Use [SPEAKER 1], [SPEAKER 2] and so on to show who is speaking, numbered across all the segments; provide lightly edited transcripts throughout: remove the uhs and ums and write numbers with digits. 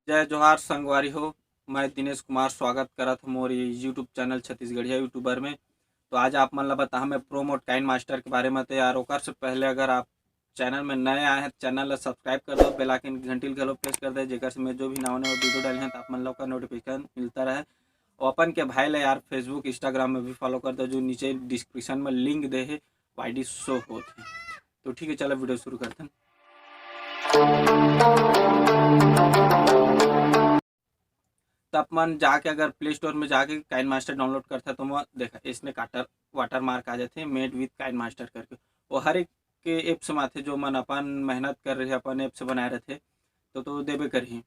[SPEAKER 1] जय जोहार संगवारी हो। मैं दिनेश कुमार स्वागत करत हूँ मोर यूट्यूब चैनल छत्तीसगढ़िया यूट्यूबर में। तो आज आप मन ला बता हमें प्रोमोट काइन मास्टर के बारे में। तो यार ओकर से पहले अगर आप चैनल में नए आए हैं तो चैनल ला सब्सक्राइब कर दो, बेल आइकन घंटी घलो प्रेस कर दे, जेकर से मैं जो भी नवा नवा वीडियो डाले हैं तो आप मन ला का नोटिफिकेशन मिलता रहे। और अपन के भाई ला यार फेसबुक इंस्टाग्राम में भी फॉलो कर दो, जो नीचे डिस्क्रिप्शन में लिंक दे है वाईडी शो होते हैं। तो ठीक है, चलो वीडियो शुरू करते हैं। तो अपन जाके अगर प्ले स्टोर में जाके काइन मास्टर डाउनलोड करता है तो वह देखा इसने काटर वाटर मार्क आ जाते मेड विथ काइन मास्टर करके। वो हर एक के ऐप्स में आते जो मन अपन मेहनत कर रहे अपन ऐप्स बनाए रहे थे तो देवे कर ही।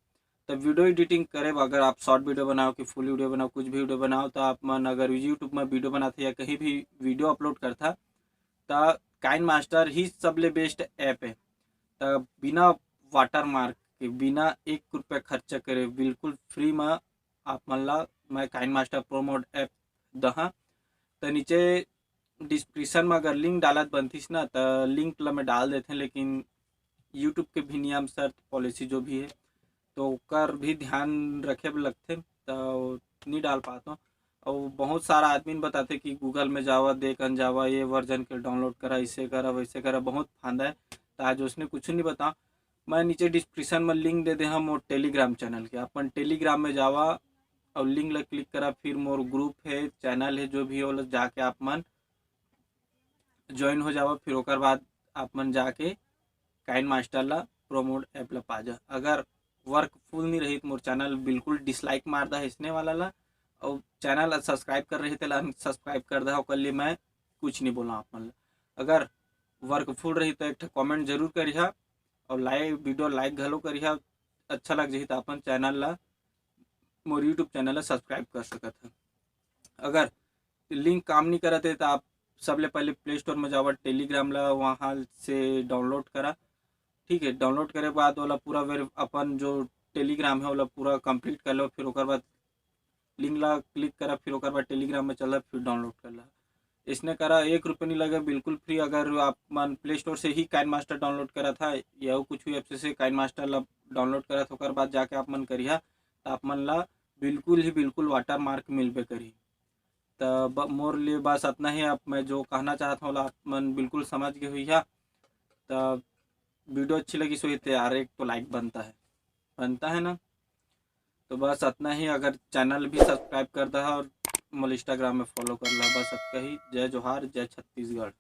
[SPEAKER 1] तो वीडियो एडिटिंग करे अगर आप शॉर्ट वीडियो बनाओ कि फुल वीडियो बनाओ कुछ भी वीडियो बनाओ तो आप मन अगर यूट्यूब में वीडियो बनाते या कहीं भी वीडियो अपलोड करता तो काइन मास्टर ही सबले बेस्ट ऐप है। तो बिना वाटर मार्क के बिना 1 रुपया खर्चा करे बिल्कुल फ्री में आप मन ला मैं काइन मास्टर प्रोमोट ऐप दहा। तो नीचे डिस्क्रिप्शन में अगर लिंक डालत बनतीस ना तो लिंक ला मैं डाल देते हैं, लेकिन यूट्यूब के भी नियम शर्त पॉलिसी जो भी है तो ओकर भी ध्यान रखे लगते तो नहीं डाल पाता। और बहुत सारा आदमी बताते कि गूगल में जावा देख अन जावा ये वर्जन के डाउनलोड करा, इसे करा वैसे करा, बहुत फायदा है। तो आज उसने कुछ नहीं बता। मैं नीचे डिस्क्रिप्शन में लिंक दे दे हम मोर टेलीग्राम चैनल के, अपन टेलीग्राम में जावा और लिंक ला क्लिक करा, फिर मोर ग्रुप है चैनल है जो भी हो जाके आप मन ज्वाइन हो जावा। फिर ओकर बाद आप मन जाके काइन मास्टर ला प्रोमोट ऐप ला पा जा। अगर वर्क फुल नहीं रही तो मोर चैनल बिल्कुल डिसलाइक मार दा इसने वाला ला, और चैनल सब्सक्राइब कर रही थे सब्सक्राइब कर दा। कर लिए मैं कुछ नहीं बोला आप मन ला। अगर वर्क फुल रही तो एक कमेंट जरूर करिहा और लाइक वीडियो लाइक घलो करिहा। अच्छा लग जाही तो अपन चैनल ला मोर यूट्यूब चैनल ला सब्सक्राइब कर सकत है। अगर लिंक काम नहीं करते तो आप सबले पहले प्ले स्टोर में जावा, टेलीग्राम ला वहाँ से डाउनलोड करा। ठीक है, डाउनलोड करे बाद वाला पूरा अपन जो टेलीग्राम है वाला पूरा कंप्लीट कर लो। फिर ओकर बाद लिंक ला क्लिक करा, फिर ओकर बाद टेलीग्राम में चला, फिर डाउनलोड कर ला। इसने करा 1 रुपये नहीं लगा, बिल्कुल फ्री। अगर आप मन प्ले स्टोर से ही काइन मास्टर डाउनलोड करा था या कुछ भी ऐप से काइन मास्टर ला डाउनलोड करा था ओकर बाद जाके आप मन करिहा तो आप मन ला बिल्कुल ही बिल्कुल वाटर मार्क मिलबे करी। तो मोर लिए बस इतना ही। आप मैं जो कहना चाहता हूँ आप मन बिल्कुल समझ गए हुई है। तो वीडियो अच्छी लगी सो तो यार एक तो लाइक बनता है ना। तो बस इतना ही। अगर चैनल भी सब्सक्राइब कर दा और मोल इंस्टाग्राम में फॉलो कर ला। बस इतना ही। जय जोहार, जय छत्तीसगढ़।